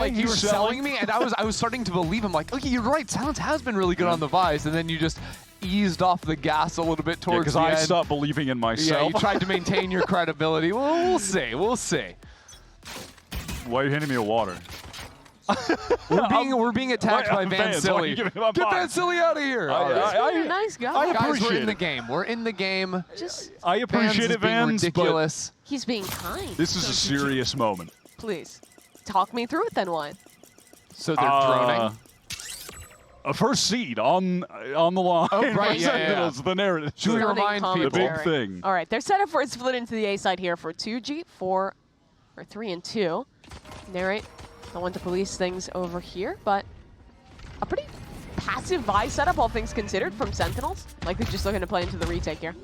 Like you were selling me, and I was starting to believe him. Like, okay, you're right. Silence has been really good on the Vice, and then you just eased off the gas a little bit towards the end. Because I stopped believing in myself. Yeah, you tried to maintain your credibility. Well, we'll see. We'll see. Why are you handing me a water? We're being attacked by Van Silly. Get Van Silly out of here! You're a nice guy. Guys, we're in the game. We're in the game. I appreciate it, Vans, ridiculous. He's being kind. This is a serious moment. Please, talk me through it then, why? So they're droning. A first seed on the line. Oh, right, yeah. The narrative. Should we remind people? The big thing. All right, they're set up for a split into the A side here for 2G, 4, or 3 and 2. Narrate. I want to police things over here, but a pretty passive Vice setup, all things considered, from Sentinels. Likely just looking to play into the retake here.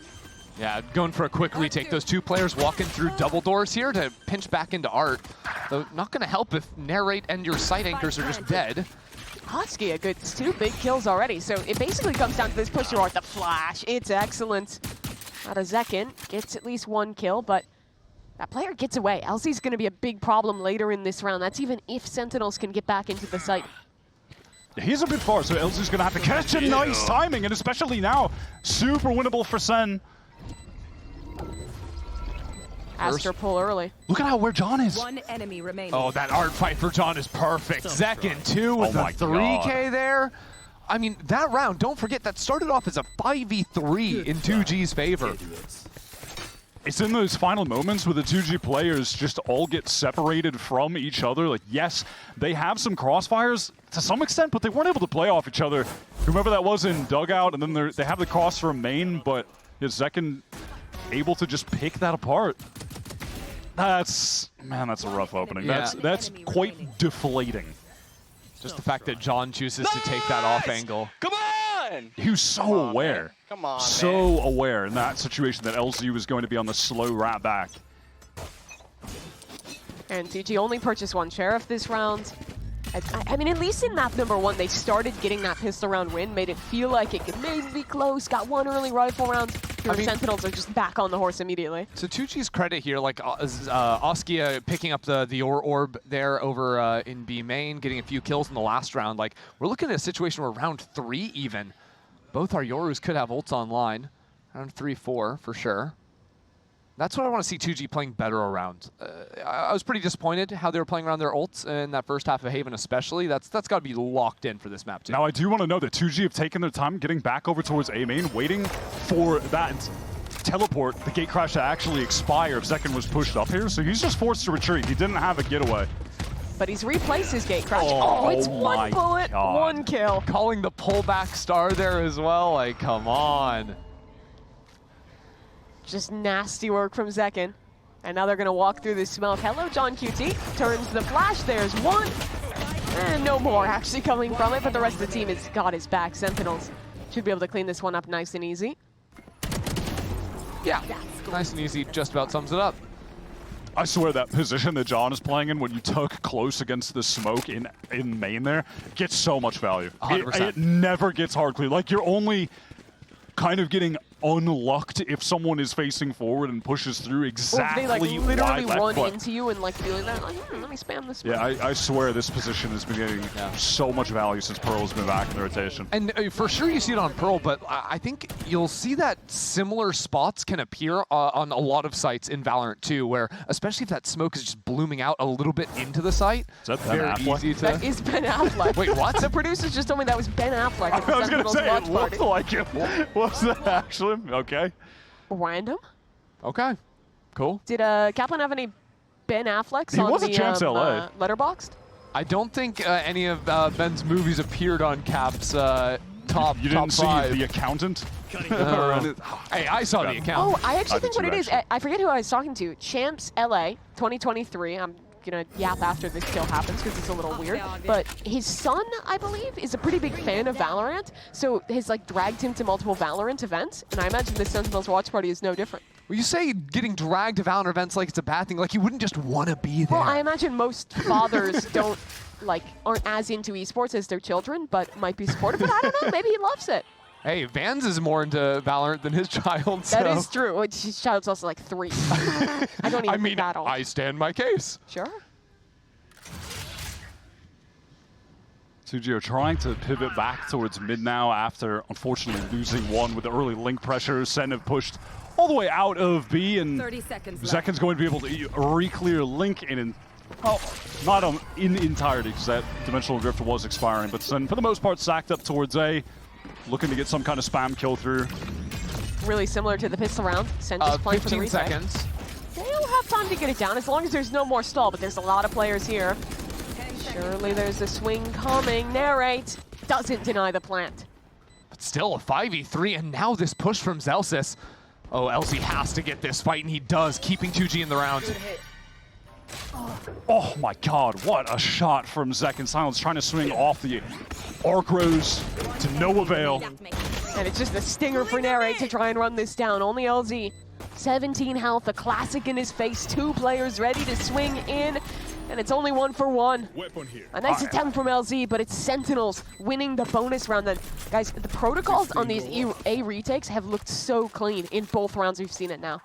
Yeah, going for a quick retake. Those two players walking through double doors here to pinch back into Art. Though not going to help if Narrate and your sight anchors are just dead. Husky, a good 2 big kills already. So it basically comes down to this push to Art, the flash. It's excellent. Out of Zekin, gets at least 1 kill, but that player gets away. LC's going to be a big problem later in this round. That's even if Sentinels can get back into the site. He's a bit far, so LC's going to have to catch a nice timing, and especially now, super winnable for Sen. Aster pull early. Look at where John is. 1 enemy remaining. Oh, that Art fight for John is perfect. Zekin, 2 with the 3K there. I mean, that round, don't forget, that started off as a 5v3 in 2G's favor. It's in those final moments where the 2G players just all get separated from each other. Like, yes, they have some crossfires to some extent, but they weren't able to play off each other. Whomever that was in dugout, and then they have the cross from main, but Zekin able to just pick that apart. That's a rough opening. Yeah. That's quite deflating. Just the fact that John chooses to take that off angle. Come on! He was so aware. Come on, so aware in that situation that LZ was going to be on the slow rat back. And TG only purchased 1 Sheriff this round. I mean, at least in map number 1, they started getting that pistol round win, made it feel like it could maybe be close, got 1 early rifle round. Sentinels are just back on the horse immediately. So 2G's credit here, like Oskia picking up the orb there over in B main, getting a few kills in the last round. Like, we're looking at a situation where round 3 even, both our Yorus could have ults online. Round 3-4 for sure. That's what I want to see 2G playing better around. I was pretty disappointed how they were playing around their ults in that first half of Haven especially. That's got to be locked in for this map too. Now I do want to know that 2G have taken their time getting back over towards A main, waiting for that teleport, the gate crash to actually expire if Zekin was pushed up here. So he's just forced to retreat. He didn't have a getaway. But he's replaced his gate crash. Oh, it's 1 bullet, 1 kill. Calling the pullback star there as well. Like, come on. Just nasty work from Zekin. And now they're going to walk through the smoke. Hello, John QT. Turns the flash. There's 1. And no more actually coming from it, but the rest of the team has got his back. Sentinels should be able to clean this one up nice and easy. Yeah, nice and easy. Just about sums it up. I swear that position that John is playing in when you tuck close against the smoke in main there gets so much value. 100%. It never gets hard clear. Like, you're only kind of getting unlocked if someone is facing forward and pushes through exactly or if they like literally run foot. into you and like feeling that, like, let me spam this. Yeah, I swear this position has been getting so much value since Pearl's been back in the rotation. And for sure you see it on Pearl, but I think you'll see that similar spots can appear on a lot of sites in Valorant too, where especially if that smoke is just blooming out a little bit into the site. Is that Ben Affleck? Easy to... That is Ben Affleck. Wait, what? The producers just told me that was Ben Affleck. At the I was going to say, it looked party. like him. Was that actually? Okay. Random? Okay, cool. Did Kaplan have any Ben Afflecks He on was the a Champs LA. Letterboxd? I don't think any of Ben's movies appeared on Cap's top You didn't see 5. The Accountant? Hey, I saw the account. Oh, I actually think what it is, actually. I forget who I was talking to. Champs LA 2023. I'm gonna yap after this kill happens because it's a little weird. But his son, I believe, is a pretty big fan of Valorant, so has like dragged him to multiple Valorant events, and I imagine the Sentinels watch party is no different. Well, you say getting dragged to Valorant events like it's a bad thing, like you wouldn't just want to be there. Well, I imagine most fathers aren't as into esports as their children, but might be supportive. But I don't know, maybe he loves it. Hey, Vans is more into Valorant than his child. So. That is true. His child's also like 3. I don't even I mean, battle. I stand my case. Sure. 2G are trying to pivot back towards mid now after, unfortunately, losing one with the early link pressure. SEN have pushed all the way out of B, and 30 seconds Zekin's going to be able to re-clear link in not in entirety, because that dimensional drift was expiring, but SEN, for the most part, sacked up towards A, looking to get some kind of spam kill through. Really similar to the pistol round. SEN just playing for the 15 retake. seconds. They'll have time to get it down as long as there's no more stall, but there's a lot of players here. Surely there's a swing coming. Narrate doesn't deny the plant. But still a 5v3, and now this push from Zelsis. Oh, LZ has to get this fight, and he does, keeping 2G in the round. Oh my god, what a shot from Zekin. Silence trying to swing off the arc rose to no avail. And it's just a stinger for Narrate to try and run this down. Only LZ, 17 health, a classic in his face. 2 players ready to swing in, and it's only 1 for 1. A nice attempt from LZ, but it's Sentinels winning the bonus round. Then, guys, the protocols on these A retakes have looked so clean in both rounds. We've seen it now.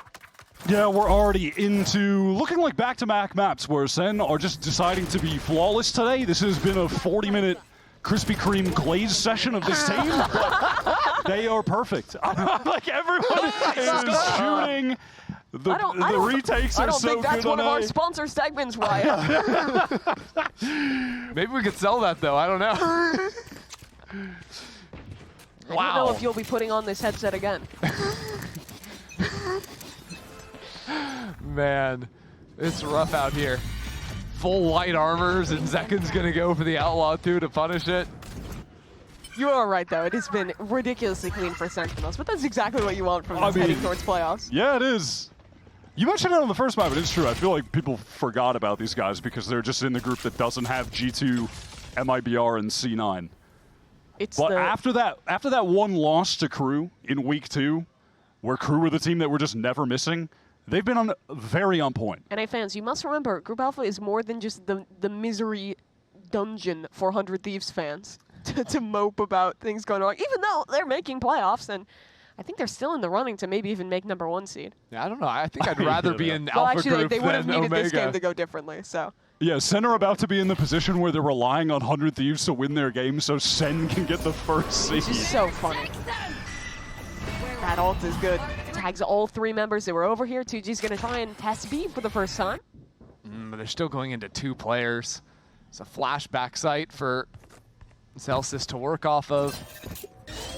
Yeah, we're already into looking like back-to-back maps where SEN are just deciding to be flawless today. This has been a 40-minute Krispy Kreme glaze session of this team. They are perfect. Like, everyone is shooting. The retakes are so good. I don't think that's one of our sponsor segments, Wyatt. Maybe we could sell that, though. I don't know. I don't know if you'll be putting on this headset again. Man, it's rough out here. Full light armors, and Zekin's gonna go for the Outlaw too to punish it. You are right, though. It has been ridiculously clean for Sentinels, but that's exactly what you want from this heading towards playoffs. Yeah, it is. You mentioned it on the first map, but it's true. I feel like people forgot about these guys because they're just in the group that doesn't have G2, MIBR, and C9. But after that one loss to Crew in week 2, where Crew were the team that were just never missing, they've been very on point. NA fans, you must remember, Group Alpha is more than just the misery dungeon for 100 Thieves fans to mope about things going wrong, even though they're making playoffs, and I think they're still in the running to maybe even make #1 seed. Yeah, I don't know. I think I'd rather be in well, Alpha actually, group they would have than needed Omega. this game to go differently, so. Yeah, SEN are about to be in the position where they're relying on 100 Thieves to win their game so SEN can get the first seed. Which is so funny. That ult is good. Tags all 3 members that were over here. 2G's going to try and test B for the first time. But they're still going into 2 players. It's a flashback site for Zelsis to work off of.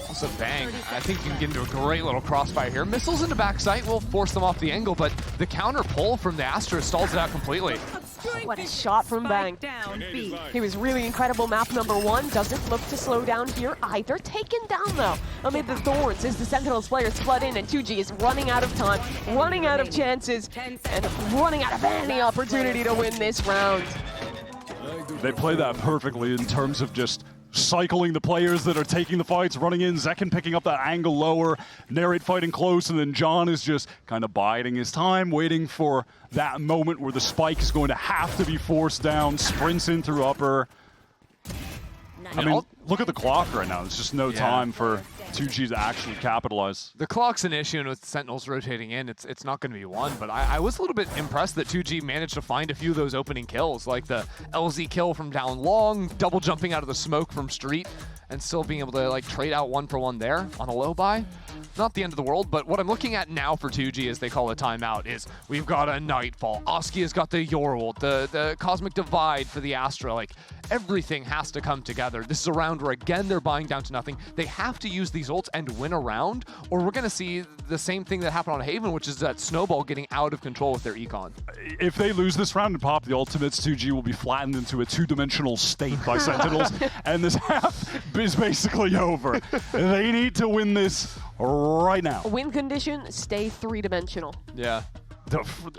Also, Bang. I think you can get into a great little crossfire here. Missiles in the back site will force them off the angle, but the counter pull from the Astra stalls it out completely. What a shot from Bang. He was really incredible. Map #1 doesn't look to slow down here either. Taken down, though, amid the thorns as the Sentinels players flood in, and 2G is running out of time, running out of chances, and running out of any opportunity to win this round. They play that perfectly in terms of just cycling the players that are taking the fights, running in, Zekin picking up that angle lower, Narrate fighting close, and then John is just kind of biding his time, waiting for that moment where the spike is going to have to be forced down, sprints in through upper. I mean, look at the clock right now. There's just no time for 2G to actually capitalize. The clock's an issue, and with Sentinels rotating in, it's not going to be one. But I was a little bit impressed that 2G managed to find a few of those opening kills, like the LZ kill from down long, double jumping out of the smoke from street, and still being able to like trade out 1 for 1 there on a low buy. Not the end of the world, but what I'm looking at now for 2G as they call a timeout is we've got a Nightfall. Oskia's got the Yorult, the Cosmic Divide for the Astra. Like, everything has to come together. This is a round where, again, they're buying down to nothing. They have to use these ults and win a round, or we're going to see the same thing that happened on Haven, which is that Snowball getting out of control with their econ. If they lose this round and pop the ultimates, 2G will be flattened into a 2-dimensional state by Sentinels, and this half is basically over. They need to win this right now. Win condition, stay 3-dimensional. Yeah.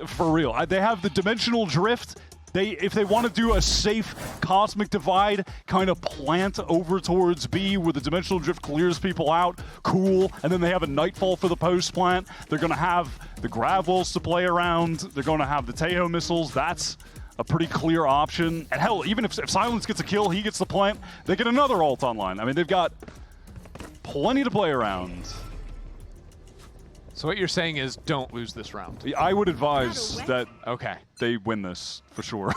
For real. They have the dimensional drift. If they want to do a safe Cosmic Divide kind of plant over towards B where the dimensional drift clears people out, cool. And then they have a Nightfall for the post plant. They're going to have the Gravels to play around. They're going to have the Tejo missiles. That's a pretty clear option. And hell, even if Silence gets a kill, he gets the plant, they get another ult online. I mean, they've got plenty to play around. So what you're saying is don't lose this round. I would advise that Okay. they win this for sure.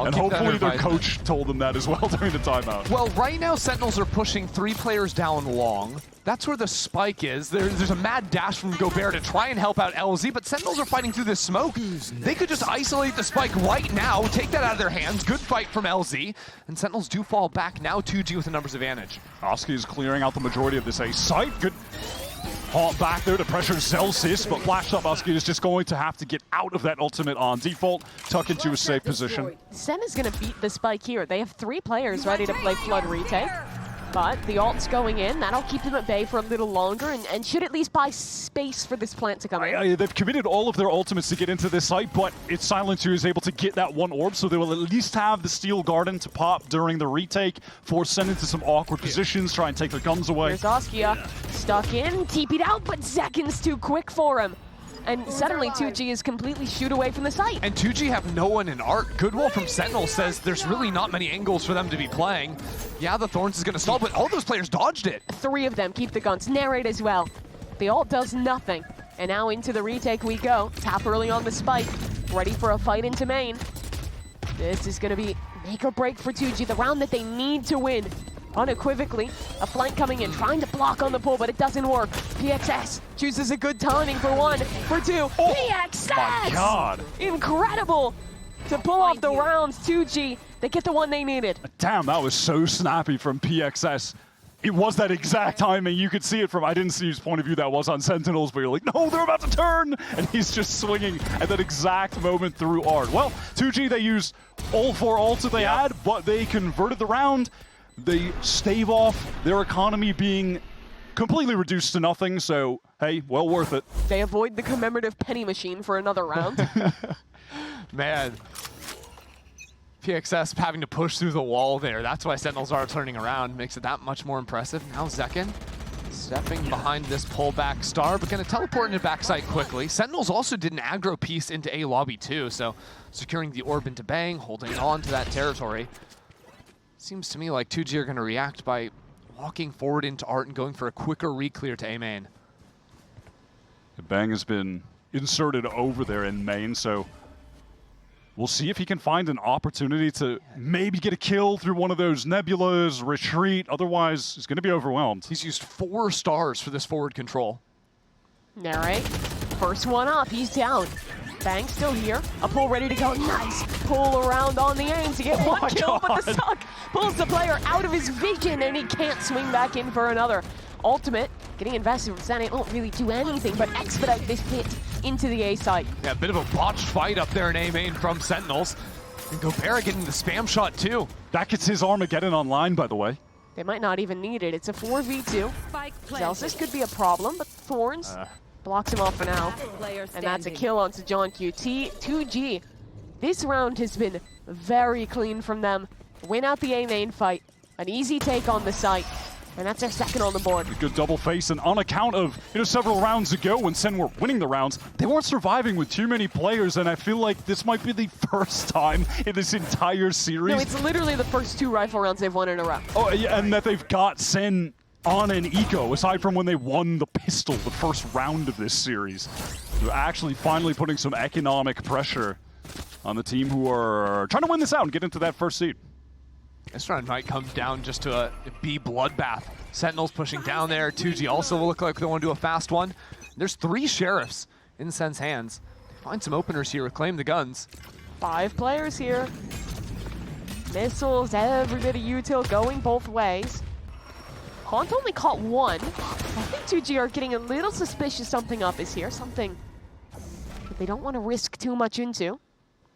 And keep that hopefully their advisement. coach told them that as well during the timeout. Well, right now, Sentinels are pushing 3 players down long. That's where the spike is. There's a mad dash from Gobert to try and help out LZ, but Sentinels are fighting through this smoke. They could just isolate the spike right now, take that out of their hands. Good fight from LZ, and Sentinels do fall back now 2G with a numbers advantage. Oski is clearing out the majority of this A site. Good haunt back there to pressure Zelsis, but flashed up Oski is just going to have to get out of that ultimate on default, tuck into a safe position. SEN is going to beat the spike here. They have 3 players ready to play Flood retake. But the ult's going in. That'll keep them at bay for a little longer and should at least buy space for this plant to come in. They've committed all of their ultimates to get into this site, but it's Silent who is able to get that one orb, so they will at least have the Steel Garden to pop during the retake, force Sen into some awkward positions, try and take their guns away. There's Oskia stuck in, TP'd out, but Zekin's too quick for him. And suddenly 2G is completely shoot away from the site. And 2G have no one in art. Goodwill from Sentinel says there's really not many angles for them to be playing. Yeah, the Thorns is going to stall, but all those players dodged it. 3 of them keep the guns. Narrate as well. The ult does nothing. And now into the retake we go. Tap early on the spike. Ready for a fight into main. This is going to be make or break for 2G. The round that they need to win. Unequivocally, a flank coming in, trying to block on the pull, but it doesn't work. PXS chooses a good timing for 1, for 2. Oh, PXS! my God. Incredible to pull off the rounds. 2G, they get the one they needed. Damn, that was so snappy from PXS. It was that exact timing. You could see it from, I didn't see whose point of view that was on Sentinels, but you're like, no, they're about to turn! And he's just swinging at that exact moment through Art. Well, 2G, they used all 4 ults that they had, but they converted the round. They stave off their economy being completely reduced to nothing, so, hey, well worth it. They avoid the commemorative penny machine for another round. Man. PXS having to push through the wall there. That's why Sentinels are turning around. Makes it that much more impressive. Now Zekin stepping behind this pullback star, but going to teleport into backside quickly. Sentinels also did an aggro piece into A lobby too, so securing the orb into Bang, holding on to that territory. Seems to me like 2G are going to react by walking forward into Art and going for a quicker re-clear to A main. Bang has been inserted over there in main, so we'll see if he can find an opportunity to maybe get a kill through one of those nebulas, retreat. Otherwise, he's going to be overwhelmed. He's used 4 stars for this forward control. All right, first one up, he's down. Bang still here, a pull ready to go, nice pull around on the aim to get 1 kill, but the suck pulls the player out of his vision and he can't swing back in for another. Ultimate, getting invested from Sen, it won't really do anything but expedite this hit into the A site. Yeah, a bit of a botched fight up there in A main from Sentinels. And Gobert getting the spam shot too. That gets his Armageddon online, by the way. They might not even need it, it's a 4v2. Zelsis could be a problem, but Thorns blocks him off for now. And that's a kill onto John QT. 2G, this round has been very clean from them. Win out the A main fight, an easy take on the site, and that's their second on the board. A good double face, and on account of, several rounds ago when Sen were winning the rounds, they weren't surviving with too many players, and I feel like this might be the first time in this entire series. No, it's literally the first 2 rifle rounds they've won in a row. Oh, yeah, and that they've got Sen on an eco, aside from when they won the pistol, the first round of this series. They're actually finally putting some economic pressure on the team who are trying to win this out and get into that first seed. This round might come down just to a B bloodbath. Sentinels pushing down there. 2G also will look like they want to do a fast one. There's 3 sheriffs in Sen's hands. Find some openers here, reclaim the guns. 5 players here. Missiles, every bit of util going both ways. Haunt only caught 1. I think 2G are getting a little suspicious something up is here. Something that they don't want to risk too much into.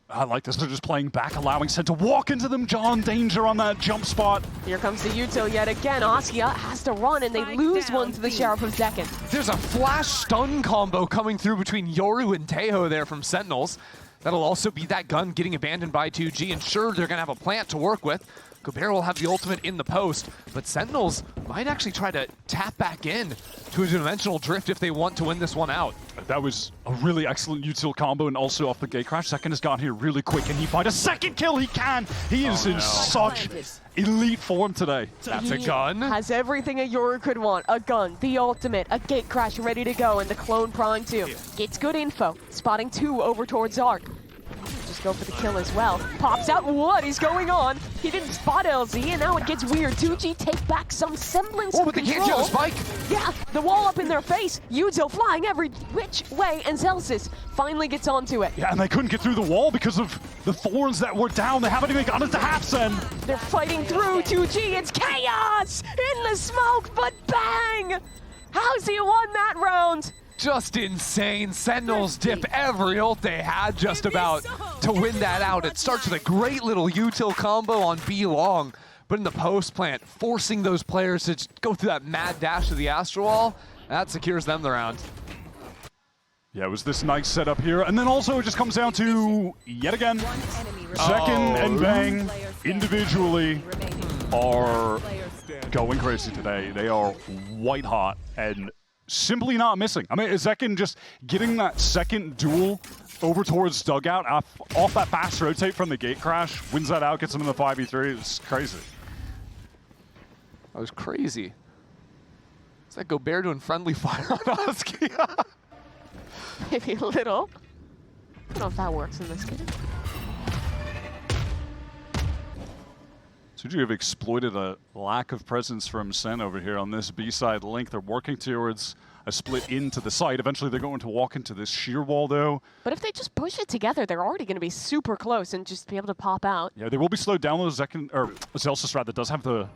I like this. They're just playing back, allowing Sen to walk into them. John danger on that jump spot. Here comes the util yet again. Oskia has to run, and they lose one to the Sheriff of Zekin. There's a flash stun combo coming through between Yoru and Teho there from Sentinels. That'll also be that gun getting abandoned by 2G, and sure, they're going to have a plant to work with. Gobert will have the ultimate in the post, but Sentinels might actually try to tap back in to a dimensional drift if they want to win this one out. That was a really excellent util combo, and also off the gate crash. Second has got here really quick, and he find a second kill. He can. He is in such elite form today. That's a gun. Has everything a Yoru could want. A gun, the ultimate, a gate crash ready to go, and the clone prime too. Gets good info, spotting 2 over towards Arc. Just go for the kill as well. Pops out. What is going on? He didn't spot LZ, and now it gets weird. 2G take back some semblance of but they control. can't get the spike. Yeah, the wall up in their face. Yuzo flying every which way, and Zelsis finally gets onto it. Yeah, and they couldn't get through the wall because of the thorns that were down. They haven't even gotten to half Sen. They're fighting through 2G. It's chaos in the smoke, but bang! How's he won that round? Just insane. Sentinels dip every ult they had just about to win that out. It starts with a great little util combo on B long, but in the post plant, forcing those players to just go through that mad dash to the Astro Wall, that secures them the round. Yeah, it was this nice setup here. And then also it just comes down to, yet again, Zekken and Bang individually are going crazy today. They are white hot and simply not missing. I mean, Zekken just getting that second duel over towards dugout off that fast rotate from the gate crash, wins that out, gets him in the 5v3. It's crazy. That was crazy. Is that Gobert doing friendly fire on Askia? Maybe a little. I don't know if that works in this game. Suji have exploited a lack of presence from Sen over here on this B-side link. They're working towards a split into the site. Eventually they're going to walk into this sheer wall though. But if they just push it together, they're already going to be super close and just be able to pop out. Yeah, they will be slowed down though. Zelsis rather does have the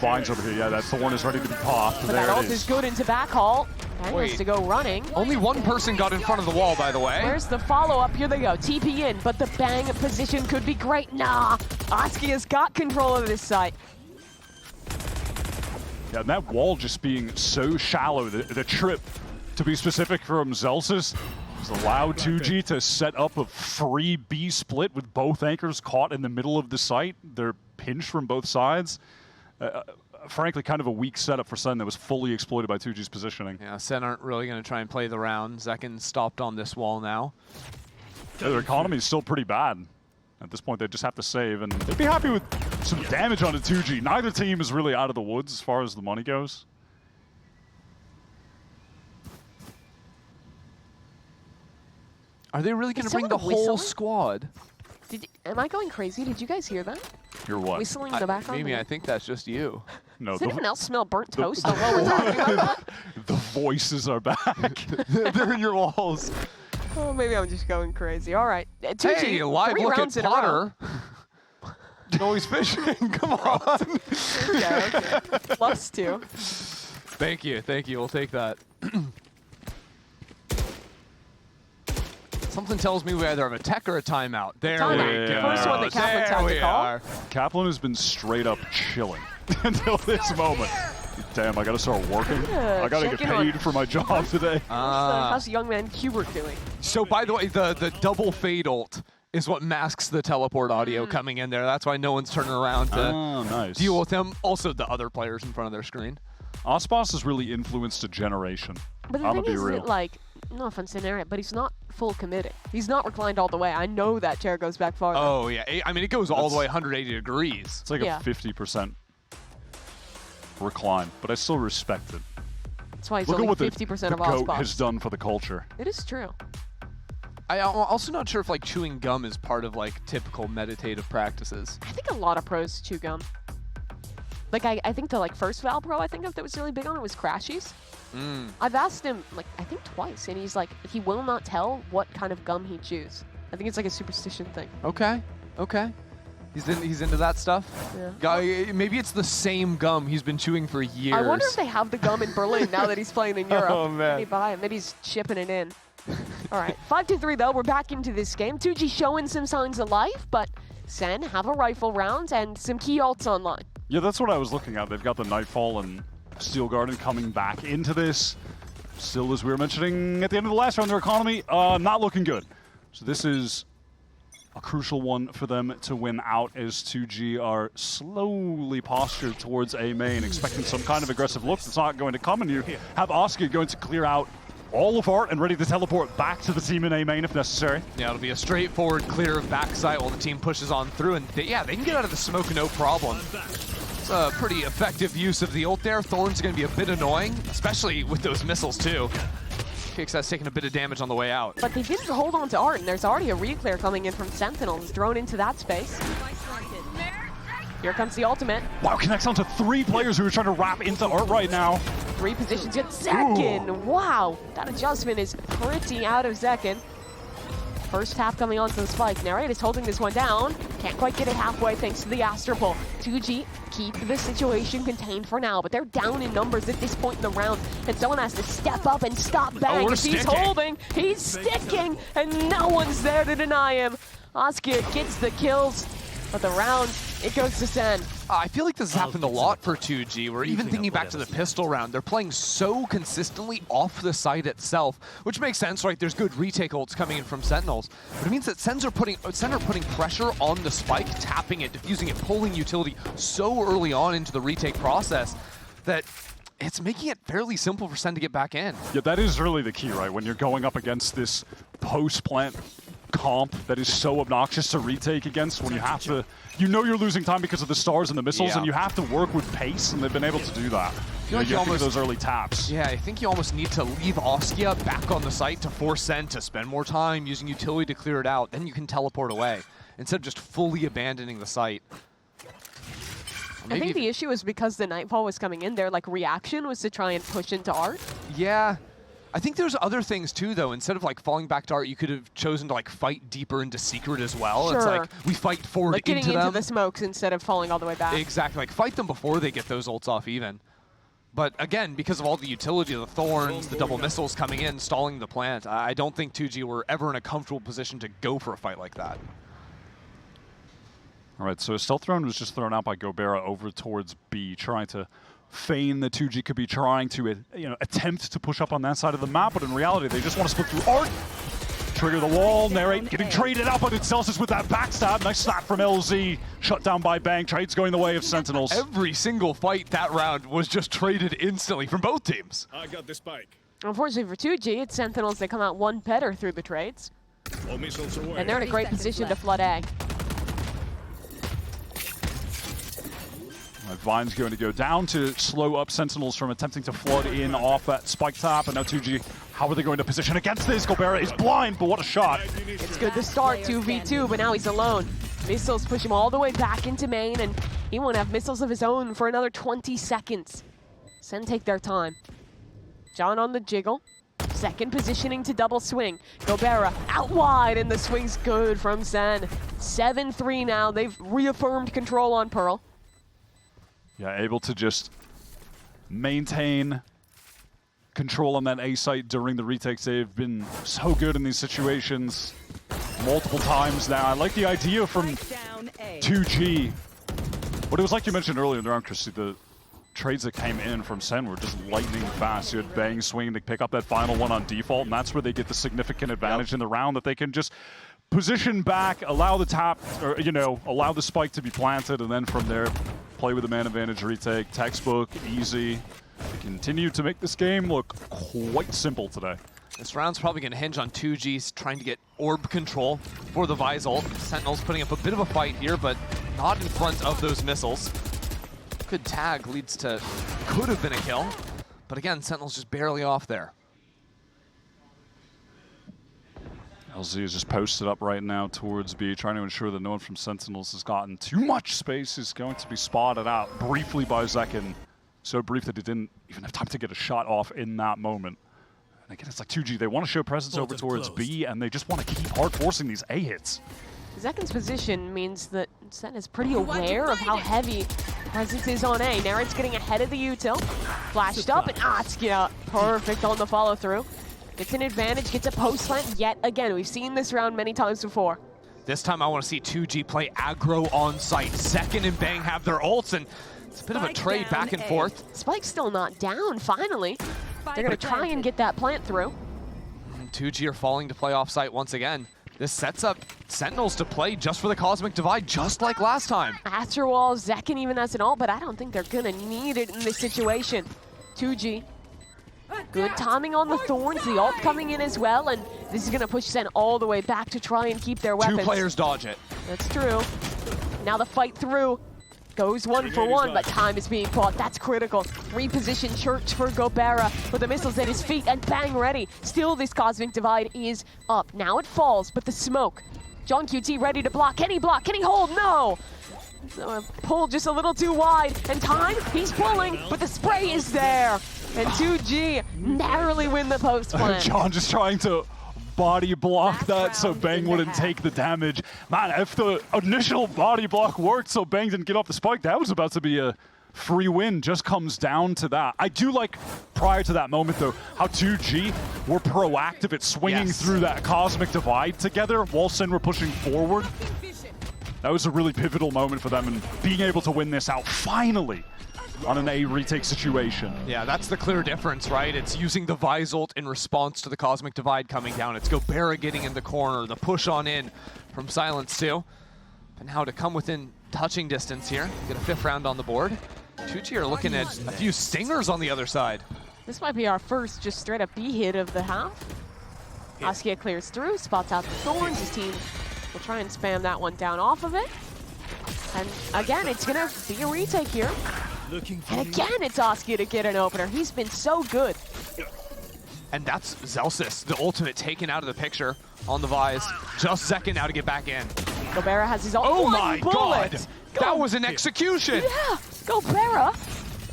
vines over here. Yeah, that thorn is ready to be popped. But there that ult it is good into back hall. Bang has to go running. Only one person got in front of the wall, by the way. Where's the follow-up? Here they go. TP in, but the Bang position could be great. Nah, Askia's got control of this site. Yeah, and that wall just being so shallow, the trip, to be specific, from Zelsis has allowed 2G to set up a free B split with both anchors caught in the middle of the site. They're pinched from both sides. Frankly, kind of a weak setup for Sen that was fully exploited by 2G's positioning. Yeah, Sen aren't really going to try and play the round. Zekken stopped on this wall now. Yeah, their economy is still pretty bad. At this point, they just have to save, and they'd be happy with some damage onto 2G. Neither team is really out of the woods as far as the money goes. Are they really going to bring the whole squad? Am I going crazy? Did you guys hear that? You're what? Whistling in the background? Maybe I think that's just you. No, Does anyone else smell burnt toast while we're talking about that? The voices are back. They're in your walls. Oh, maybe I'm just going crazy. All right. 2G, Hey, live 3 look rounds at in a row. Potter. Always fishing. Come on. Okay. Plus 2. Thank you. We'll take that. Something tells me we either have a tech or a timeout. There we Timeout. go. First one that Kaplan's had to There we call. are. Kaplan has been straight up chilling until this moment. Damn, I gotta start working. Yeah, I gotta get checking on- paid for my job today. How's young man Kubert doing? So by the way, the double fade ult is what masks the teleport audio coming in there. That's why no one's turning around to Nice. deal with him. Also, the other players in front of their screen. Ospas has really influenced a generation. But the I'm thing gonna be is, real. that, like, no offense in area, but he's not full committing. He's not reclined all the way. I know that chair goes back farther. Oh, yeah. I mean, it goes all the way 180 degrees. It's like Yeah. a 50% recline, but I still respect it. That's why he's Look at only what 50% the of all GOAT spots. has done for the culture. It is true. I'm also not sure if like chewing gum is part of like typical meditative practices. I think a lot of pros chew gum. Like, I think the first Val Pro I think of that was really big on it was Crashies. I've asked him, like, I think twice, and he's like, he will not tell what kind of gum he chews. I think it's like a superstition thing. Okay. He's into that stuff. Yeah. Guy, maybe it's the same gum he's been chewing for years. I wonder if they have the gum in Berlin now that he's playing in Europe. Oh, man. Maybe buy it. Maybe he's shipping it in. All right, 5-3 though. We're back into this game. 2G showing some signs of life, but Sen have a rifle round and some key ults online. Yeah, that's what I was looking at. They've got the Nightfall and Steel Garden coming back into this. Still, as we were mentioning at the end of the last round, their economy not looking good. So this is a crucial one for them to win out, as 2G are slowly postured towards A main, expecting some kind of aggressive look that's not going to come, and you have Oscar going to clear out all of Art and ready to teleport back to the team in A main if necessary. Yeah, it'll be a straightforward clear of backside while the team pushes on through, and they can get out of the smoke no problem. It's a pretty effective use of the ult there. Thorn's going to be a bit annoying, especially with those missiles too. Kicks has taken a bit of damage on the way out. But they didn't hold on to Art, and there's already a reclear coming in from Sentinels, thrown into that space. Here comes the ultimate. Wow, connects onto 3 players who are trying to wrap into Art right now. 3 positions yet. Zekin, wow, that adjustment is pretty out of Zekin. First tap coming onto the spike. Narrate is holding this one down. Can't quite get it halfway thanks to the Astro Pull. 2G keep the situation contained for now, but they're down in numbers at this point in the round, and someone has to step up and stop Bang. If he's holding, he's sticking, and no one's there to deny him. Oskia gets the kills, but the round, it goes to SEN. I feel like this has happened a lot for 2G, where even thinking back to the pistol round, they're playing so consistently off the site itself, which makes sense, right? There's good retake ults coming in from Sentinels, but it means that SEN are putting pressure on the spike, tapping it, diffusing it, pulling utility so early on into the retake process that it's making it fairly simple for SEN to get back in. Yeah, that is really the key, right? When you're going up against this post-plant comp that is so obnoxious to retake against, when you have to, you know you're losing time because of the stars and the missiles, and you have to work with pace, and they've been able to do that. I feel like you almost those early taps. Yeah, I think you almost need to leave Oskia back on the site to force SEN to spend more time using utility to clear it out. Then you can teleport away instead of just fully abandoning the site. I think the issue is because the Nightfall was coming in, their like reaction was to try and push into Art. Yeah. I think there's other things too, though. Instead of like falling back to Art, you could have chosen to like fight deeper into Secret as well. Sure. It's like we fight forward like into them. getting into the smokes instead of falling all the way back. Exactly. Like fight them before they get those ults off even. But again, because of all the utility of the Thorns, the double missiles coming in, stalling the plant, I don't think 2G were ever in a comfortable position to go for a fight like that. All right, so a stealth drone was just thrown out by Gobera over towards B, trying to feign that 2G could be trying to attempt to push up on that side of the map, but in reality, they just want to split through Art. Trigger the wall, Narrate getting traded out, but it's Celsius with that backstab. Nice snap from LZ, shut down by Bang. Trades going the way of Sentinels. Every single fight that round was just traded instantly from both teams. I got the spike. Unfortunately for 2G, it's Sentinels that come out one better through the trades. All missiles away. And they're in a great position to flood A. Vine's going to go down to slow up Sentinels from attempting to flood in off that spike tap, and now 2G, how are they going to position against this? Gobera is blind, but what a shot. It's good to start 2v2, but now he's alone. Missiles push him all the way back into main, and he won't have missiles of his own for another 20 seconds. SEN take their time. John on the jiggle. Second positioning to double swing. Gobera out wide, and the swing's good from SEN. 7-3 now. They've reaffirmed control on Pearl. Yeah, able to just maintain control on that A site during the retakes. They've been so good in these situations multiple times now. I like the idea from 2G. But it was like you mentioned earlier in the round, Christy, the trades that came in from SEN were just lightning fast. You had Bang swinging to pick up that final one on default, and that's where they get the significant advantage in the round, that they can just position back, allow the tap, or allow the spike to be planted, and then from there, play with the man advantage retake. Textbook, easy. They continue to make this game look quite simple today. This round's probably going to hinge on 2G's trying to get orb control for the Vi's ult. Sentinels putting up a bit of a fight here, but not in front of those missiles. Good tag leads to, could have been a kill, but again, Sentinels just barely off there. LZ is just posted up right now towards B, trying to ensure that no one from Sentinels has gotten too much space. Is going to be spotted out briefly by Zekin. So brief that he didn't even have time to get a shot off in that moment. And again, it's like 2G. They want to show presence over towards B, and they just want to keep hard forcing these A hits. Zekin's position means that SEN is pretty aware of how heavy presence is on A. Narrate's getting ahead of the util. Flashed up, and Oskia perfect on the follow-through. Gets an advantage, gets a post plant yet again. We've seen this round many times before. This time I want to see 2G play aggro on site. Zekin and Bang have their ults, and it's a bit of a trade back and forth. Spike's still not down, finally. They're going to try and get that plant through. And 2G are falling to play off site once again. This sets up Sentinels to play just for the Cosmic Divide, just like last time. Astro Wall, Zekin even has an ult, but I don't think they're going to need it in this situation. 2G. Good timing on the Thorns, the ult coming in as well, and this is going to push SEN all the way back to try and keep their weapons. 2 players dodge it. That's true. Now the fight through. Goes one for one, but time is being bought. That's critical. Reposition Church for Gobera with the missiles at his feet and bang ready. Still, this Cosmic Divide is up. Now it falls, but the smoke. John QT ready to block. Can he block? Can he hold? No! Pulled just a little too wide. And time, he's pulling, but the spray is there. And 2G narrowly win the post plan. John just trying to body block that so Bang wouldn't take the damage. Man, if the initial body block worked so Bang didn't get off the spike, that was about to be a free win. Just comes down to that. I do like, prior to that moment though, how 2G were proactive at swinging through that Cosmic Divide together while SEN were pushing forward. That was a really pivotal moment for them, and being able to win this out finally on an A retake situation. Yeah, that's the clear difference, right? It's using the Visult in response to the Cosmic Divide coming down. It's Gobera getting in the corner, the push on in from Silence too. But now to come within touching distance here, get a 5th round on the board. 2G are looking at a few stingers on the other side. This might be our first just straight up B hit of the half. Askia clears through, spots out the thorns. His team will try and spam that one down off of it. And again, it's gonna be a retake here. And again, it's Askia to get an opener. He's been so good. And that's Zelsis, the ultimate taken out of the picture on the Vise. Just Zekin now to get back in. Gobera has his own Oh one my bullet. god! That was an execution! Yeah, Gobera,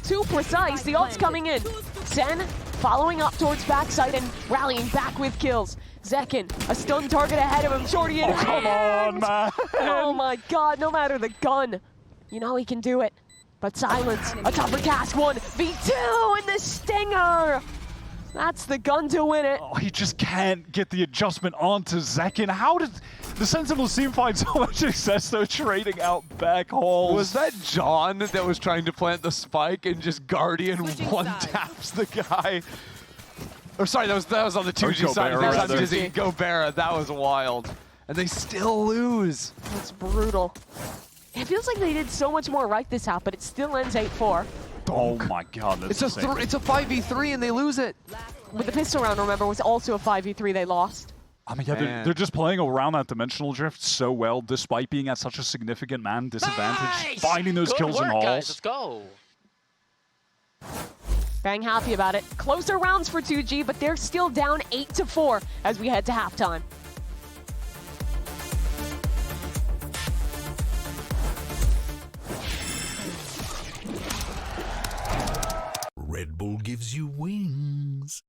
too precise. The ult's coming in. SEN following up towards backside and rallying back with kills. Zekin, a stun target ahead of him. Shorty in Come on, man! Oh my god, no matter the gun, you know he can do it. But Silence, a tougher cast, 1v2 in the stinger! That's the gun to win it. Oh, he just can't get the adjustment onto Zekin. How did the Sentinels team find so much success though, trading out back hauls? Was that John that was trying to plant the spike and just Guardian one-taps the guy? Or sorry, that was on the 2G side. Gobera, That was rather. Dizzy Gobera. That was wild. And they still lose. That's brutal. It feels like they did so much more right this half, but it still ends 8-4. Oh my god, that's It's a it's a 5v3 and they lose it. With the pistol round, remember, was also a 5v3 they lost. I mean, yeah, they're just playing around that dimensional drift so well, despite being at such a significant man disadvantage. Nice! Finding those Good kills work, in guys. halls. Let's go. Bang happy about it. Closer rounds for 2G, but they're still down 8-4 as we head to halftime. Red Bull gives you wings.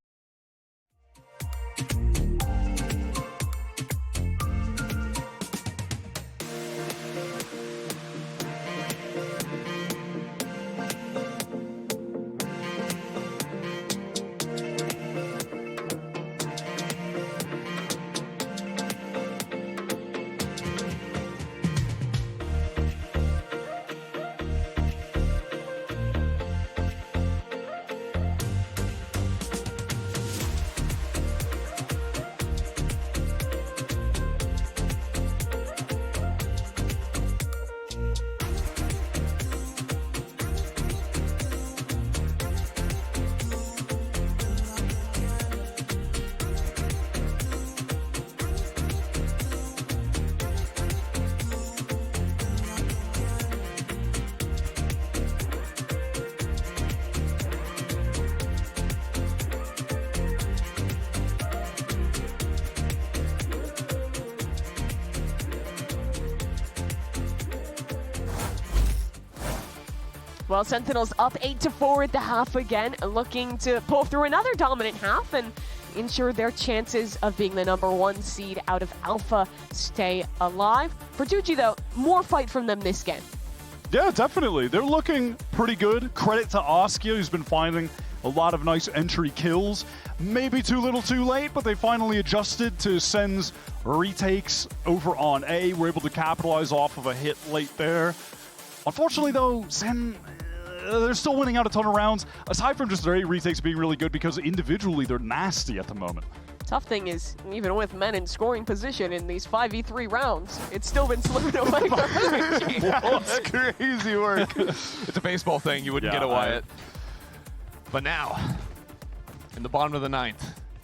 Well, Sentinels up 8-4 at the half again, looking to pull through another dominant half and ensure their chances of being the #1 seed out of Alpha stay alive. For 2G, though, more fight from them this game. Yeah, definitely. They're looking pretty good. Credit to Askia, who's been finding a lot of nice entry kills. Maybe too little too late, but they finally adjusted to SEN's retakes over on A. We're able to capitalize off of a hit late there. Unfortunately, though, SEN, they're still winning out a ton of rounds, aside from just their A retakes being really good, because individually they're nasty at the moment. Tough thing is, even with men in scoring position in these 5v3 rounds, it's still been slipping away from them. That's crazy work. It's a baseball thing. You wouldn't get a Wyatt. But now, in the bottom of the 9th,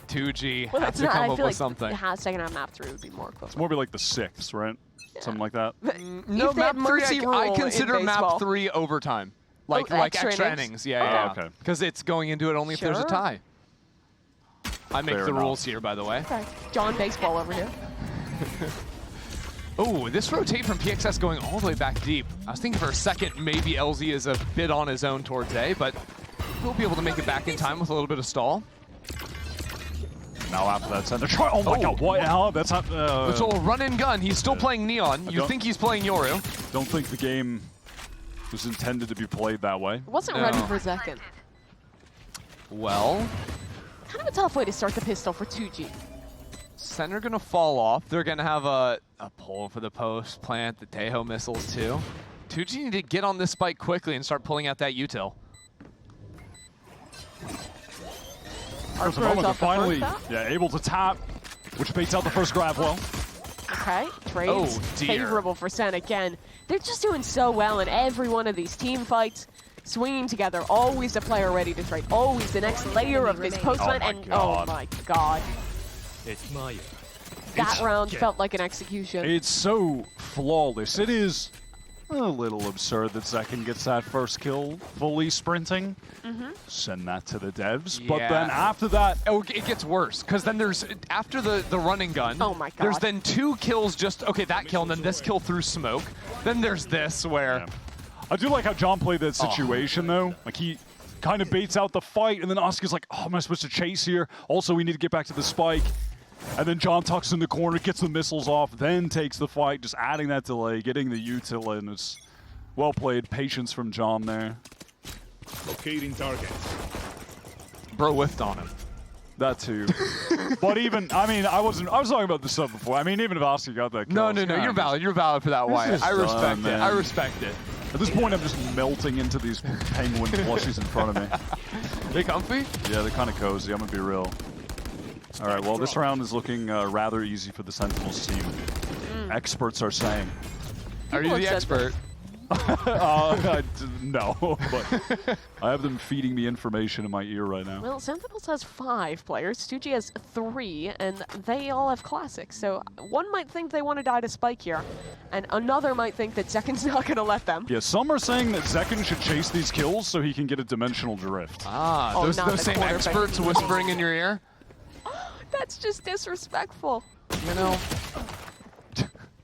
2G Well, have it's to not. come I up feel with like something. second half map 3 would be more equivalent. It's more be like the 6th, right? Something like that. No, If they had map 3, mercy I rule in consider map baseball. 3 overtime. Like extra extra innings? innings. Yeah. okay. Because it's going into it only if there's a Sure. tie. I make Fair the enough. rules here, by the way. Okay. John Baseball over here. Oh, this rotate from PXS going all the way back deep. I was thinking for a second maybe LZ is a bit on his own towards A, but he'll be able to make it back in time with a little bit of stall. Now after that center try. Oh my god, what hell? That's not. It's all run and gun. He's still playing Neon. You don't- think he's playing Yoru. Don't think the game was intended to be played that way. Wasn't No. ready for second. Well, Kind of a tough way to start the pistol for 2G. center gonna fall off. They're gonna have a pull for the post, plant the Tejo missiles too. 2G need to get on this spike quickly and start pulling out that util. There's a throws moment they're off the finally first able to tap, which baits out the first grab well. Okay, trades Oh, dear. favorable for Sen again. They're just doing so well in every one of these team fights. Swinging together, always a player ready to trade, always the next layer of this postman, my and God. oh my god. That round felt like an execution. It's so flawless. It is a little absurd that Zekin gets that first kill fully sprinting. Send that to the devs. But Yeah. then after that, Oh, it gets worse, because then there's, after the running gun, Oh my there's God. then 2 kills just, okay, that kill, and then this kill through smoke. Then there's this, where, yeah. I do like how John played that situation though. Like he kind of baits out the fight, and then Oscar's like, oh, am I supposed to chase here? Also, we need to get back to the spike. And then John tucks in the corner, gets the missiles off, then takes the fight, just adding that delay, getting the util in. It's well played. Patience from John there. Locating target. bro whiffed on him. That too. But even, I mean, I was talking about this stuff before. I mean, even if Oscar got that kill. No, it's you're kinda valid. You're valid for that, Wyatt. is I respect done, it. man. I respect it. At this point, I'm just melting into these penguin plushies in front of me. They comfy? Yeah, they're kind of cozy. I'm gonna be real. All right, well, this round is looking rather easy for the Sentinels team. Experts are saying. Are you People the have said expert? No, but I have them feeding me information in my ear right now. Well, Sentinels has 5 players, 2G has 3, and they all have classics. So one might think they want to die to Spike here, and another might think that Zekin's not going to let them. Yeah, some are saying that Zekin should chase these kills so he can get a dimensional drift. Ah, Oh, those not the same quarterback. experts whispering in your ear? That's just disrespectful. You know,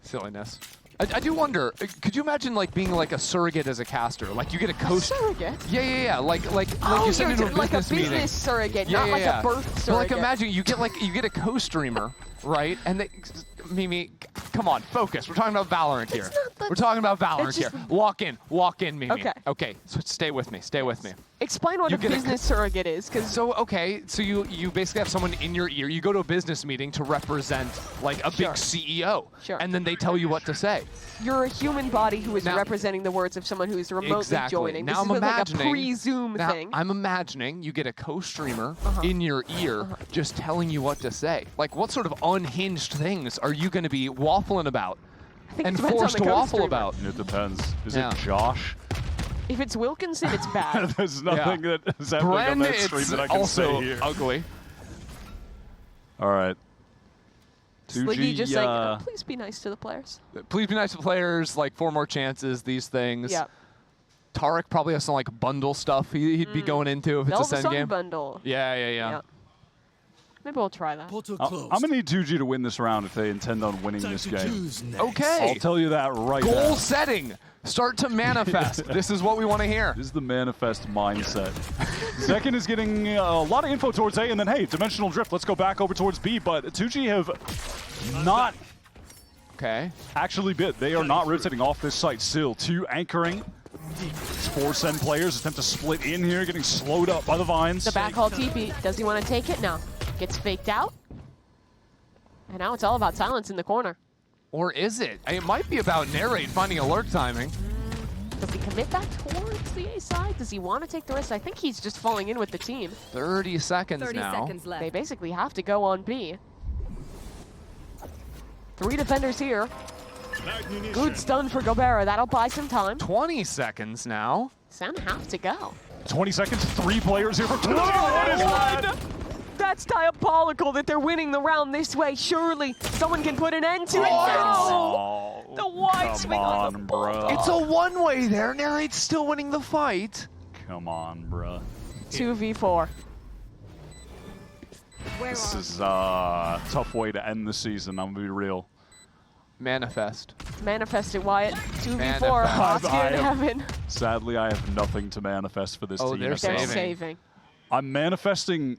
silliness. I do wonder, could you imagine like being like a surrogate as a caster? Like you get a coast. Surrogate? Yeah. Like Oh, you send into a like a business meeting. business surrogate, Yeah, not yeah, like yeah. a birth But surrogate. like imagine you get a co-streamer, right? And they, Mimi, come on, focus. We're talking about Valorant here. not the- We're talking about Valorant it's here. just- Walk in, Mimi. Okay. Okay, so stay with me, stay with me. Explain what You a get a business surrogate is, because So you basically have someone in your ear. You go to a business meeting to represent like a Sure. big CEO, Sure. and then they tell you what to say. you're a human body who is Now- representing the words of someone who is remotely Exactly. joining. Now This I'm is like a imagining. pre-Zoom Now thing. I'm imagining you get a co-streamer in your ear, just telling you what to say. Like, what sort of unhinged things are you going to be waffling about I think it and depends on forced the to waffle co-streamer. about? It depends. Is Yeah. it Josh? If it's Wilkinson, it's bad. There's nothing that is happening on Bren, that stream it's that I can also say here. ugly. All right. Sliggy just saying, uh, please be nice to the players. Please be nice to players. Like 4 more chances. These things. Yeah. Tarek probably has some like bundle stuff he'd be going into if it's a Velvet Sen Sun game. bundle. Yeah. Yeah. Maybe we'll try that. Portal I'm closed. gonna need 2G to win this round if they intend on winning Time this to game. choose next. Okay. I'll tell you that right Goal now. setting. Start to manifest. This is what we want to hear. This is the manifest mindset. Second is getting a lot of info towards A, and then, hey, dimensional drift. Let's go back over towards B, but 2G have not Okay. actually bid. They are not rotating off this site still. 2 anchoring. 4 Sen players attempt to split in here, getting slowed up by the vines. The backhaul TP. Does he want to take it? No. Gets faked out. And now it's all about silence in the corner. Or is it? It might be about narrate finding a lurk timing. Does he commit that towards the A side? Does he want to take the risk? I think he's just falling in with the team. 30 seconds 30 now. seconds left. They basically have to go on B. 3 defenders here. Magnificent. Good stun for Gobera. That'll buy some time. 20 seconds now. Sen have to go. 20 seconds, 3 players here for 2G. What is that? That's diabolical that they're winning the round this way. Surely someone can put an end to it. Oh, No! The wide come swing on the on, ball. bro. It's a one-way there. Narrate's still winning the fight. Come on, bruh. 2v4. This is a tough way to end the season, I'm gonna be real. Manifest. Manifest it, Wyatt. 2v4. Manifest. Oscar in heaven. Sadly, I have nothing to manifest for this Oh, team. they're at the They're moment. saving. I'm manifesting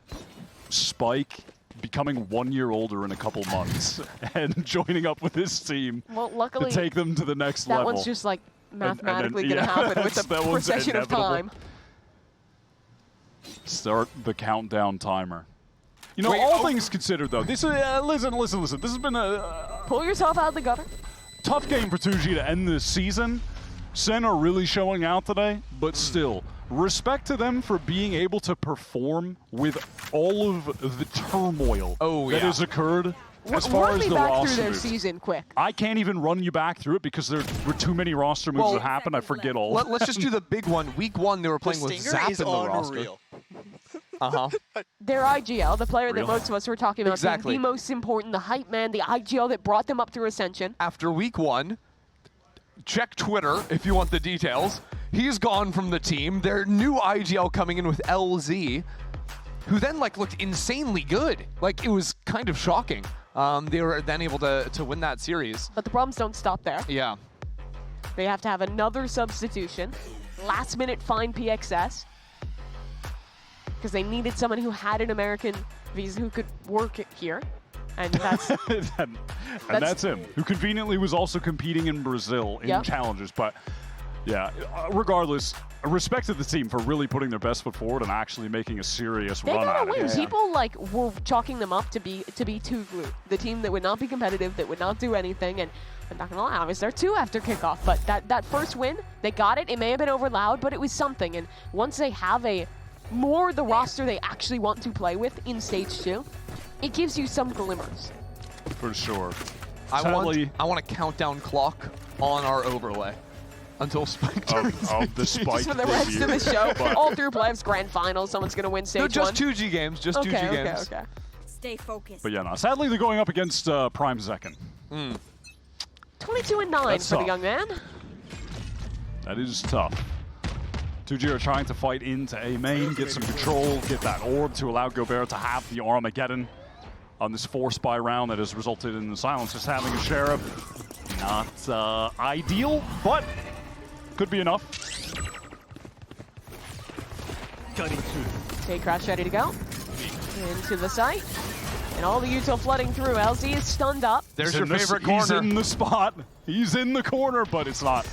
Spike becoming 1 year older in a couple months and joining up with this team Well, to luckily, take them to the next that level. one's just like And then, mathematically going to yeah, happen with the that one's procession of inevitable. time. Start the countdown timer. You know, Wait, all things considered, though, this is listen. This has been a Pull yourself out of the gutter. tough game for 2G to end this season. SEN are really showing out today, but still, respect to them for being able to perform with all of the turmoil that has occurred as far Run as me the back through roster their moves. season quick. I can't even run you back through it because there were too many roster moves Well, that happened. I forget all. Let's just do the big one. Week 1, they were playing with Stinger Zap is in the roster. unreal. Their IGL, the player Real. that most of us were talking about, being Exactly. the most important, the hype man, the IGL that brought them up through Ascension. After week 1, check Twitter if you want the details. He's gone from the team. Their new IGL coming in with LZ, who then looked insanely good. It was kind of shocking. They were then able to win that series. But the problems don't stop there. Yeah. They have to have another substitution. Last minute find PXS. Because they needed someone who had an American visa who could work it here. And that's and that's him, who conveniently was also competing in Brazil in Yep. challenges. But yeah, regardless, respect to the team for really putting their best foot forward and actually making a serious they run gotta at win. it. People were chalking them up to be Tuglu, the team that would not be competitive, that would not do anything. And I'm not gonna lie, I was there too after kickoff. But that first win, they got it. It may have been over loud, but it was something. And once they have the roster they actually want to play with in stage 2, it gives you some glimmers. For sure. I Sadly, want a countdown clock on our overlay until Spike turns of the Spike Just for the rest debut. of the show, But- all through playoffs, grand final, someone's gonna win stage No, just 1. 2G games. Just 2G games. Okay. Stay focused. But yeah, no. Sadly, they're going up against Prime Zekken. 22-9 That's for the tough. young man. That is tough. 2G are trying to fight into A main, get some control, get that orb to allow Gobert to have the Armageddon on this 4-spy round that has resulted in the silence. Just having a Sheriff. Not ideal, but could be enough. Cutting through. Take Crash ready to go. Into the site. And all the util flooding through. LZ is stunned up. There's He's your in the- favorite He's corner. in the spot. He's in the corner, but it's not.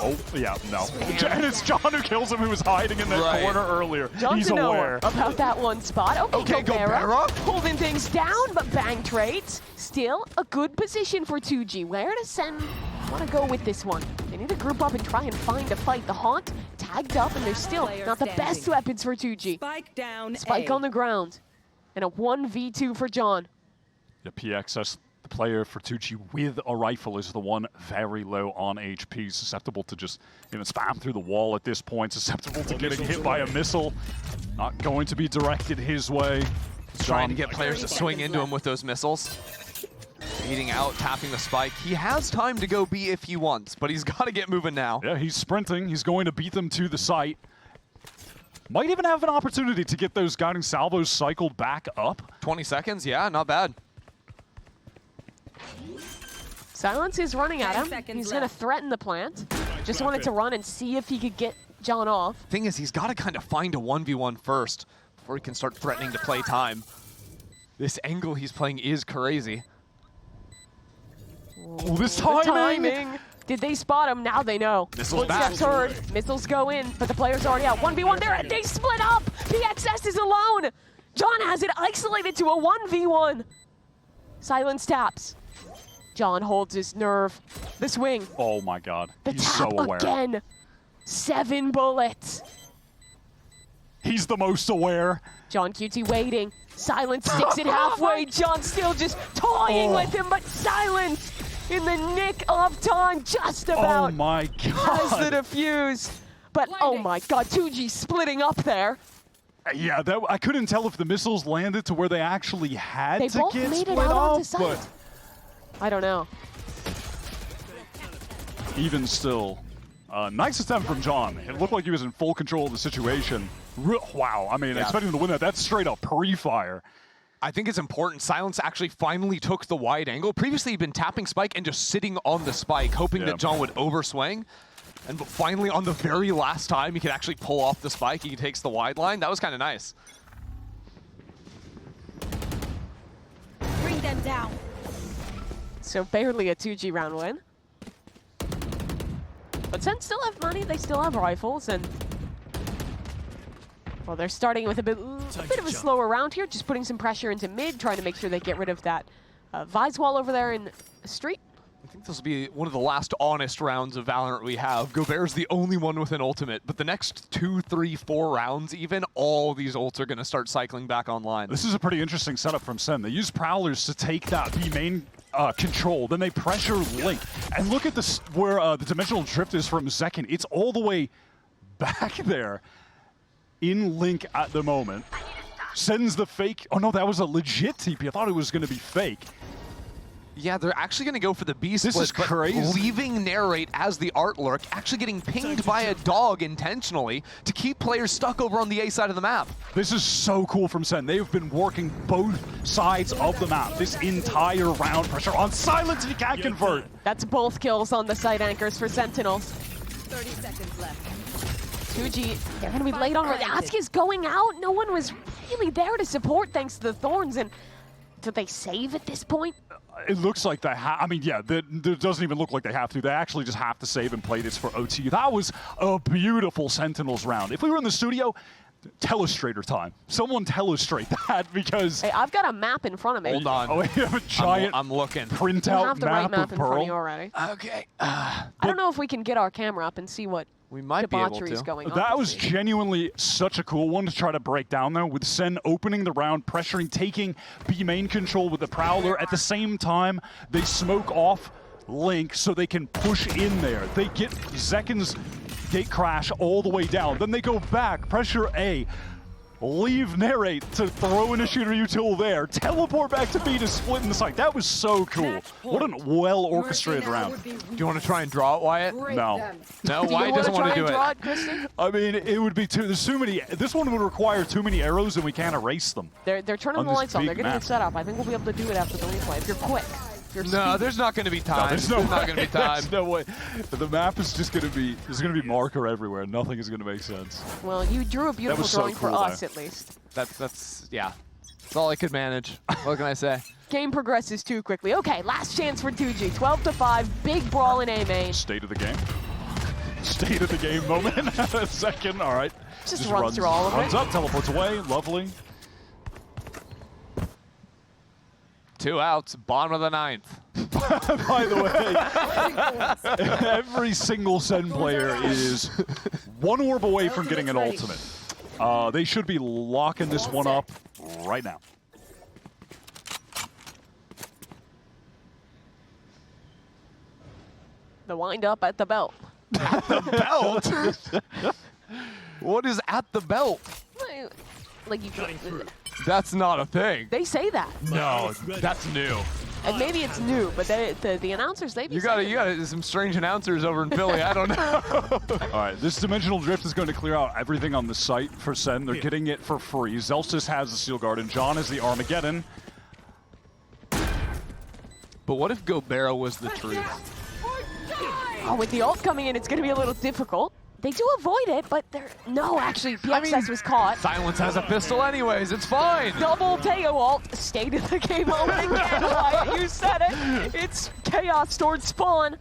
Oh, yeah, no. And it's John who kills him, who was hiding in that Right. corner earlier. John He's to know aware. about that one spot. Okay, Gobera Gobera. holding things down, but bang trades. Still a good position for 2G. Where does SEN want to go with this one? They need to group up and try and find a fight. The Haunt tagged up, and they're still not the best weapons for 2G. Spike down. Spike A. on the ground. And a 1v2 for John. The PXS, the player for 2G with a rifle, is the one very low on HP, susceptible to just spam through the wall at this point, susceptible to getting hit by a missile. Not going to be directed his way. Trying to get players to swing into him with those missiles. Eating out, tapping the spike. He has time to go B if he wants, but he's got to get moving now. Yeah, he's sprinting. He's going to beat them to the site. Might even have an opportunity to get those guiding salvos cycled back up. 20 seconds, yeah, not bad. Silence is running at 10 him. seconds He's going to left. threaten the plant. Just wanted to run and see if he could get John off. Thing is, he's got to kind of find a 1v1 first before he can start threatening to play time. This angle he's playing is crazy. Oh, this The timing! timing. Did they spot him? Now they know. Missiles back. Footsteps heard. Missiles go in, but the player's already out. 1v1 there, and they split up. PXS is alone. John has it isolated to a 1v1. Silence taps. John holds his nerve. The swing. Oh my god, The he's tap so aware. again. 7 bullets. He's the most aware. John QT waiting. Silence sticks it halfway. John still just toying with him, but Silence in the nick of time, just about Oh my has the god. defuse. But oh my god, 2G splitting up there. Yeah, I couldn't tell if the missiles landed to where they actually had They to both get made it split out onto up, site. but I don't know. even still, nice attempt from John. It looked like he was in full control of the situation. Wow, I mean, expecting him to win that, that's straight up pre-fire. I think it's important. Silence actually finally took the wide angle. Previously, he'd been tapping Spike and just sitting on the Spike, hoping that John would overswing. And finally, on the very last time, he could actually pull off the Spike. He takes the wide line. That was kind of nice. Bring them down. So barely a 2G round win. But SEN still have money, they still have rifles, and well, they're starting with a bit of a slower round here, just putting some pressure into mid, trying to make sure they get rid of that Vise wall over there in street. I think this will be one of the last honest rounds of Valorant we have. Gobert's the only one with an ultimate, but the next 2, 3, 4 rounds even, all these ults are going to start cycling back online. This is a pretty interesting setup from SEN. They use Prowlers to take that B main control, then they pressure Link. And look at this, where the dimensional drift is from Zekin. It's all the way back there in Link at the moment. Sends the fake. Oh no, that was a legit TP. I thought it was going to be fake. Yeah, they're actually going to go for the B split, This is crazy. Leaving Narrate as the art lurk, actually getting pinged by a dog intentionally to keep players stuck over on the A side of the map. This is so cool from SEN. They've been working both sides of the map this entire round. Pressure on Silence, he can't convert. That's both kills on the side anchors for Sentinels. 30 seconds left. 2G, they're going to be late on. Askia's going out. No one was really there to support thanks to the Thorns. And did they save at this point? It looks like they I mean, yeah, it doesn't even look like they have to. They actually just have to save and play this for OT. That was a beautiful Sentinels round. If we were in the studio, telestrator time. Someone telestrate that, because... Hey, I've got a map in front of me. Hold on. Oh, we have a giant I'm looking. You printout have the right map map of in front of you Pearl. already. Okay. I don't know if we can get our camera up and see what We might be able debauchery is to. going on. That was genuinely such a cool one to try to break down, though, with SEN opening the round, pressuring, taking B main control with the Prowler. At the same time, they smoke off Link so they can push in there. They get Zekin's gate crash all the way down. Then they go back, pressure A, leave Narrate to throw initiator util there, teleport back to B to split in the site. That was so cool. What a well-orchestrated round. Do you want to try and draw it, Wyatt? No. No, Do you Wyatt doesn't want to do try it. and draw it, Kristen? I mean, it would be there's too many. This one would require too many arrows and we can't erase them. They're turning On the this lights on. big They're getting map. it set up. I think we'll be able to do it after the replay if you're quick. If you're No, speedy. there's not going to be time. There's no not going to be time. There's no way. The map is just going to be, there's going to be marker everywhere. Nothing is going to make sense. Well, you drew a beautiful was so drawing for cool, us, though. at least. That's yeah. That's all I could manage. What can I say? Game progresses too quickly. Okay, last chance for 2G. 12-5, big brawl in A main. State of the game. State of the game moment. Second, all right. Just runs through all of it. Runs up, teleports away. Lovely. 2 outs, bottom of the 9th. By the way, every single SEN player is one orb away from getting an ultimate. They should be locking this one up right now. The wind up at the belt. Belt? What is at the belt? Like you, That's not a thing. they say that, No, that's new. and maybe it's new, but the announcers they be You saying got some strange announcers over in Philly. I don't know. All right, this dimensional drift is going to clear out everything on the site for SEN. They're getting it for free. Zelstis has the Steel Guard, and John is the Armageddon. But what if Gobert was the truth? Oh, with the ult coming in, it's going to be a little difficult. They do avoid it, but they're... No, actually, PXS was caught. Silence has a pistol anyways. It's fine. Double Teo ult. State of the game moment again, Wyatt. You said it. It's chaos towards spawn.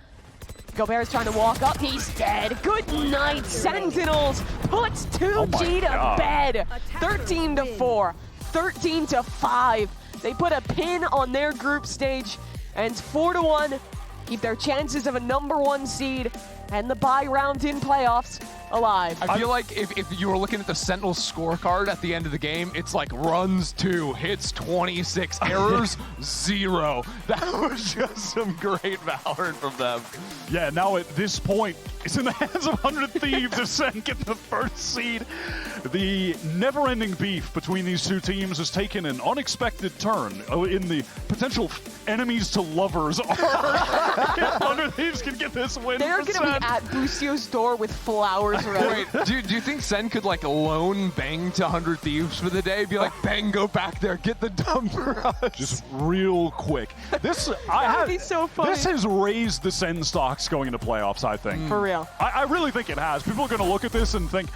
Gobert's trying to walk up. He's dead. Good night, Sentinels. Puts 2G to bed. 13-4. 13-5. They put a pin on their group stage, and it's 4-1. Keep their chances of a #1 seed and the bye round in playoffs. alive. I feel like if you were looking at the Sentinel scorecard at the end of the game, it's like runs 2, hits 26, errors 0. That was just some great Valorant from them. Yeah, now at this point, it's in the hands of 100 Thieves if SEN get the first seed. The never-ending beef between these two teams has taken an unexpected turn in the potential enemies to lovers are. If 100 Thieves can get this win They're for going to SEN. be at Busio's door with flowers ready. Wait, do you think Sen could like loan Bang to 100 Thieves for the day? Be like, Bang, go back there, get the dump for us. Just real quick. This That would be so funny. This has raised the SEN stocks going into playoffs, I think. For real. I really think it has. People are going to look at this and think,